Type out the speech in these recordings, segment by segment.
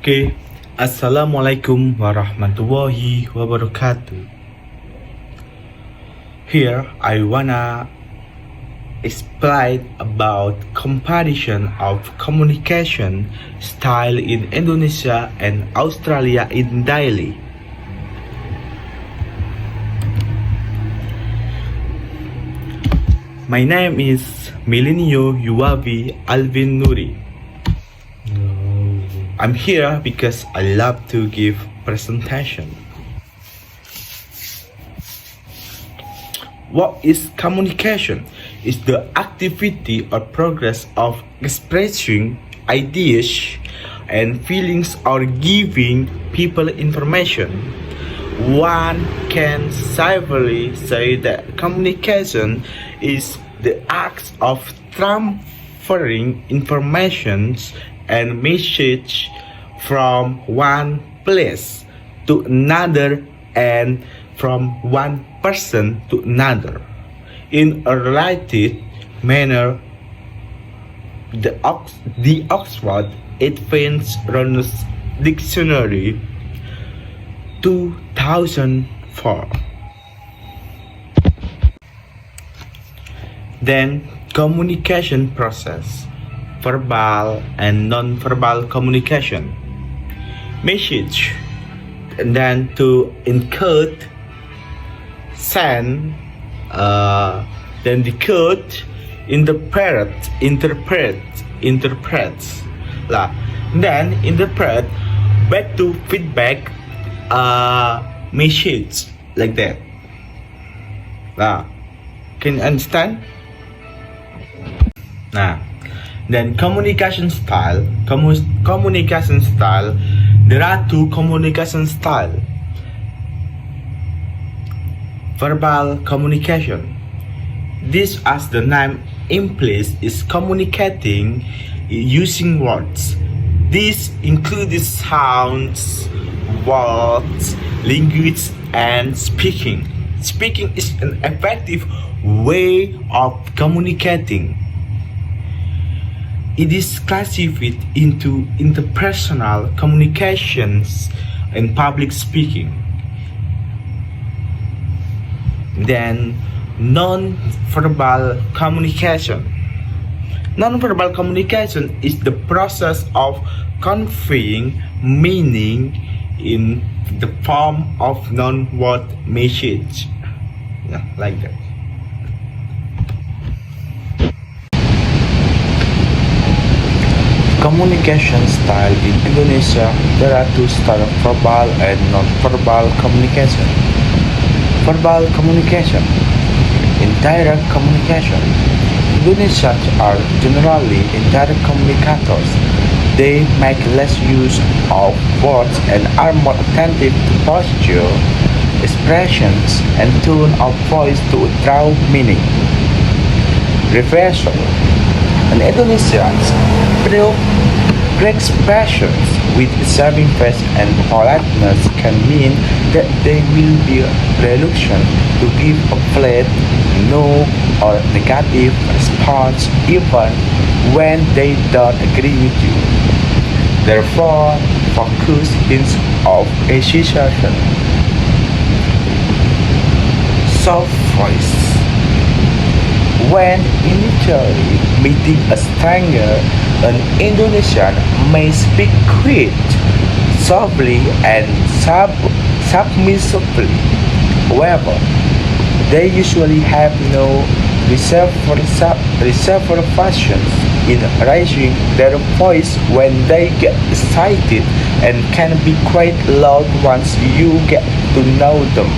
Oke, Assalamualaikum warahmatullahi wabarakatuh. Here I wanna explain about comparison of communication style in Indonesia and Australia in daily. My name is Milenio Yuwavi Alvin Nuri. I'm here because I love to give presentation. What is communication? It's the activity or progress of expressing ideas and feelings or giving people information. One can safely say that communication is the act of transferring information and message from one place to another and from one person to another in a related manner. The Oxford Advanced Reader's Dictionary 2004. Then communication process, verbal and non-verbal communication, message, and then to encode, send, then decode, interpret lah, then interpret back to feedback, message like that lah. Can you understand? Nah, then communication style. There are two communication style. Verbal communication. This, as the name implies, is communicating using words. This includes sounds, words, language, and speaking. Speaking is an effective way of communicating. It is classified into interpersonal communications and public speaking. Then non-verbal communication. Non-verbal communication is the process of conveying meaning in the form of non-word message. Yeah, like that. Communication style in Indonesia. There are two styles: verbal and non-verbal communication. Verbal communication. Indirect communication. Indonesians are generally indirect communicators. They make less use of words and are more attentive to posture, expressions, and tone of voice to draw meaning. Reversal. An Indonesian's expressions with saving face and politeness can mean that they will be reluctant to give a flat, no, or negative response even when they don't agree with you. Therefore, focus hints of hesitation. Soft voice. When initially meeting a stranger, an Indonesian may speak quick, softly, and submissively. However, they usually have no reservations in raising their voice when they get excited and can be quite loud once you get to know them.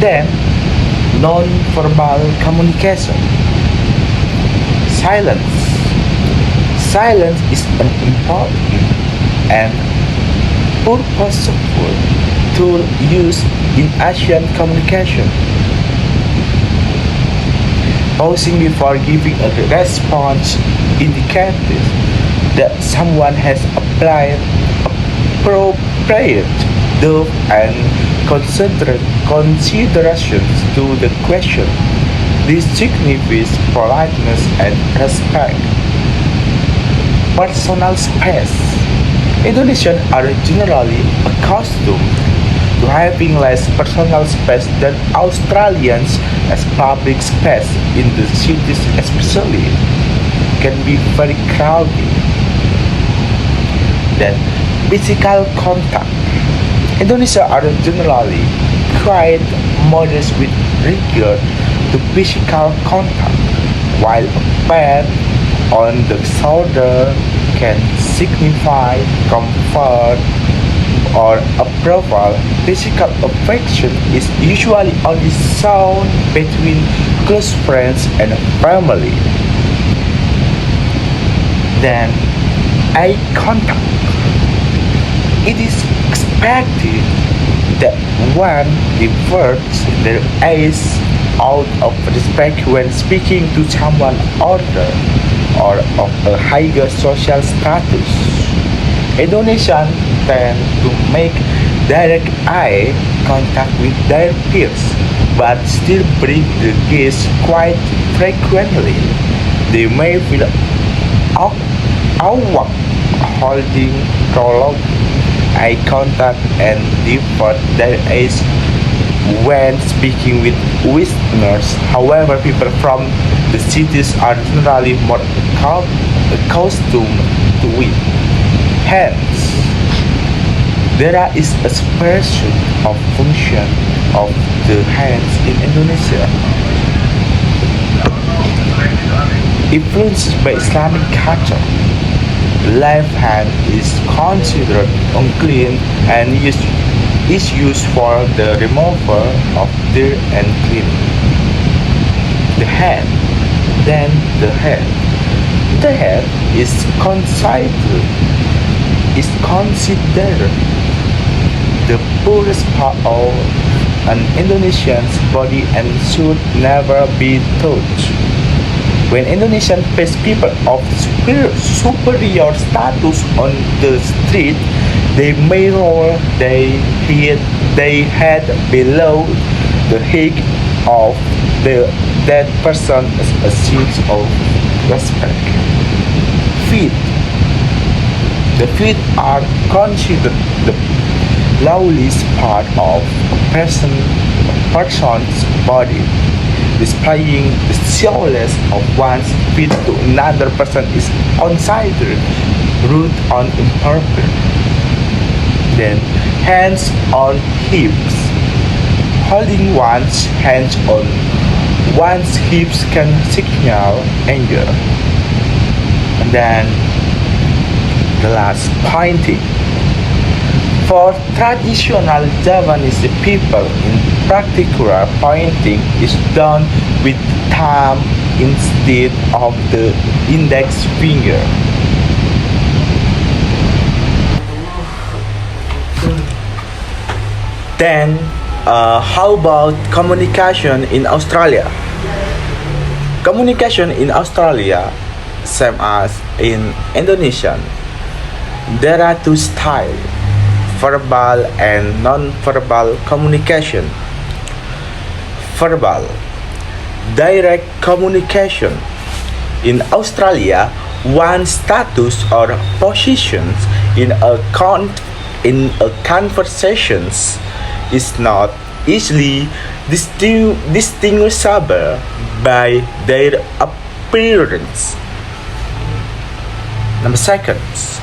Then, non-verbal communication. Silence. Silence is an important and purposeful tool used in Asian communication. Pausing before giving a response indicates that someone has applied appropriate depth and considerations to the question. This signifies politeness and respect. personal space. Indonesians are generally accustomed to having less personal space than Australians, as public space in the cities especially can be very crowded. Then physical contact. Indonesia are generally quite modest with regard to physical contact, while a pat on the shoulder can signify comfort or approval. Physical affection is usually only shown between close friends and family. Then, eye contact. It is expected that one diverts their eyes out of respect when speaking to someone older or of a higher social status. Indonesians tend to make direct eye contact with their peers, but still bring the gaze quite frequently. They may feel awkward holding prolonged eye contact and divert their eyes when speaking with listeners. However, people from the cities are generally more accustomed to it. Hence, there is a separation of function of the hands in Indonesia. Influenced by Islamic culture, the left hand is considered unclean and is used for the removal of dirt and cleaning. The hand, then the head. The head is considered the poorest part of an Indonesian's body and should never be touched. When Indonesians face people of superior status on the street, they may roll their head below the head of that person as a sign of respect. Feet. The feet are considered the lowest part of a person's body. Displaying the shoeless of one's feet to another person is considered rude and improper. Then, hands on hips. Holding one's hands on one's hips can signal anger. And then, the last, pointing. For traditional Javanese people in particular, pointing is done with the thumb instead of the index finger. Then, how about communication in Australia? Communication in Australia, same as in Indonesian, there are two styles: verbal and non-verbal communication. Verbal, direct communication. In Australia, one's status or positions in a conversations is not easily distinguishable by their appearance. Number seconds.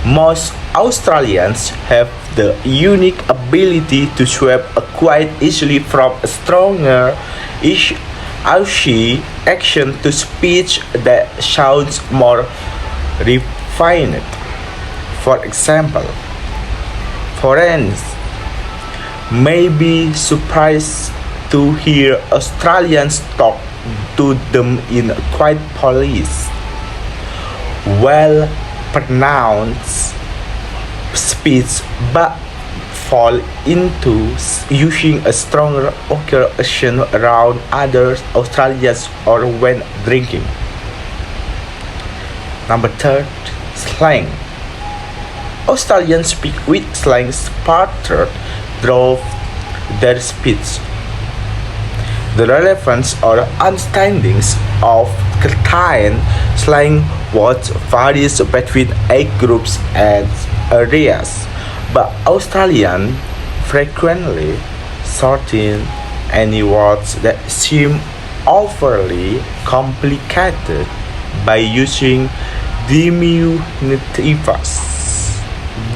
Most Australians have the unique ability to swap quite easily from a stronger Aussie accent to speech that sounds more refined. For example, foreigners may be surprised to hear Australians talk to them in quite police, well pronounced speech, but fall into using a stronger accent around other Australians or when drinking. Number third, slang. Australians speak with slang sparter through their speech. The relevance or understandings of certain slang what varies between age groups and areas, but Australians frequently shorten any words that seem overly complicated by using diminutives.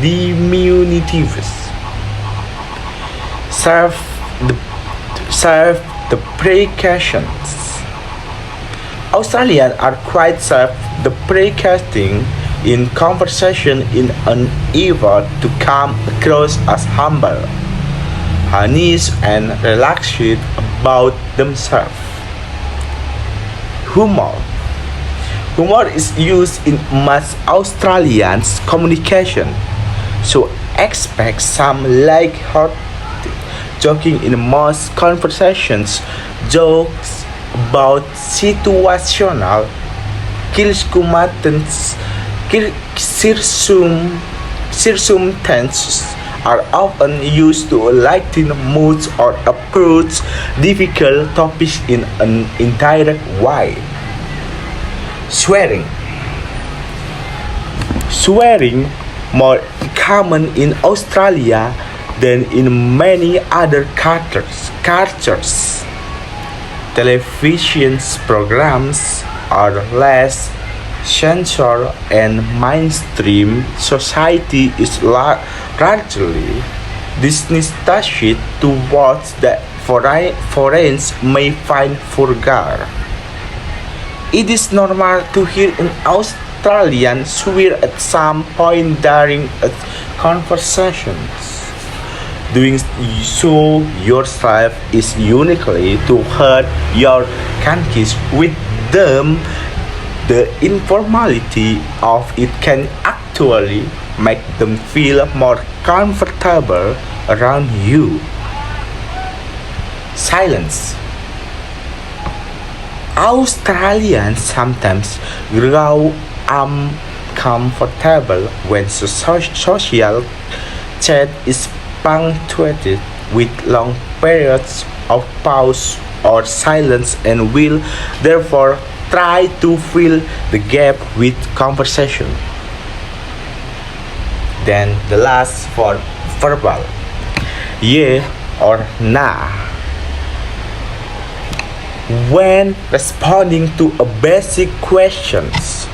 Diminutives serve the serve the precautions. Australians are quite self-deprecating in conversation in an effort to come across as humble, honest, and relaxed about themselves. Humor. Humor is used in mass Australian communication, so expect some light-hearted joking in most conversations. Jokes about situational circumstances are often used to lighten moods or approach difficult topics in an indirect way. Swearing. Swearing, more common in Australia than in many other cultures. Television programs are less censored and mainstream society is largely disinterested to words that foreigners may find vulgar. It is normal to hear an Australian swear at some point during a conversation. Doing so yourself is uniquely to hurt your countries with them. The informality of it can actually make them feel more comfortable around you. Silence. Australians sometimes grow uncomfortable when social chat is punctuated with long periods of pause or silence and will therefore try to fill the gap with conversation. Then the last for verbal. Yeah or nah. When responding to a basic questions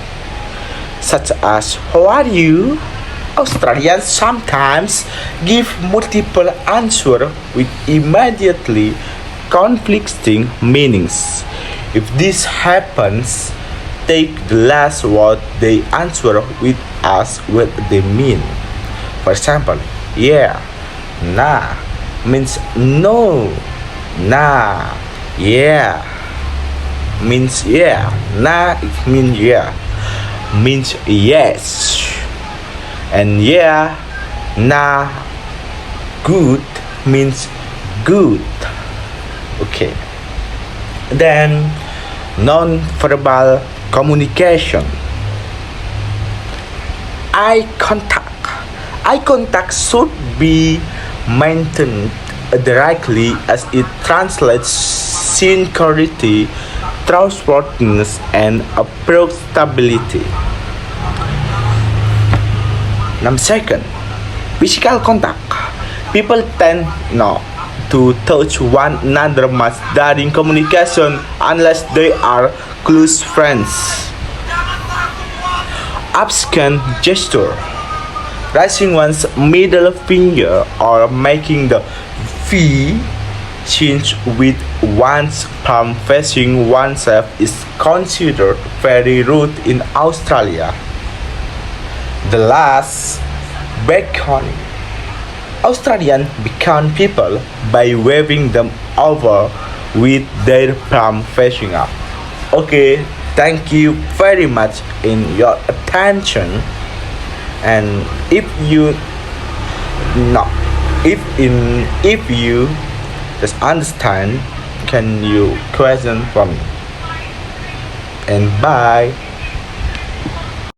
such as how are you, Australians sometimes give multiple answers with immediately conflicting meanings. If this happens, take the last word they answer with as what they mean. For example, yeah, nah means no, nah, yeah means yeah, nah it means yeah, means yes. And yeah, nah, good means good. Okay. Then non-verbal communication. Eye contact. Eye contact should be maintained directly as it translates sincerity, trustworthiness, and approachability. Second, physical contact. People tend not to touch one another much during communication unless they are close friends. Abscond gesture. Raising one's middle finger or making the V sign with one's palm facing oneself is considered very rude in Australia. The last, beckoning. Australians beckon people by waving them over with their palm facing up. Okay, thank you very much in your attention. And if you no, if you just understand, can you question for me? And bye.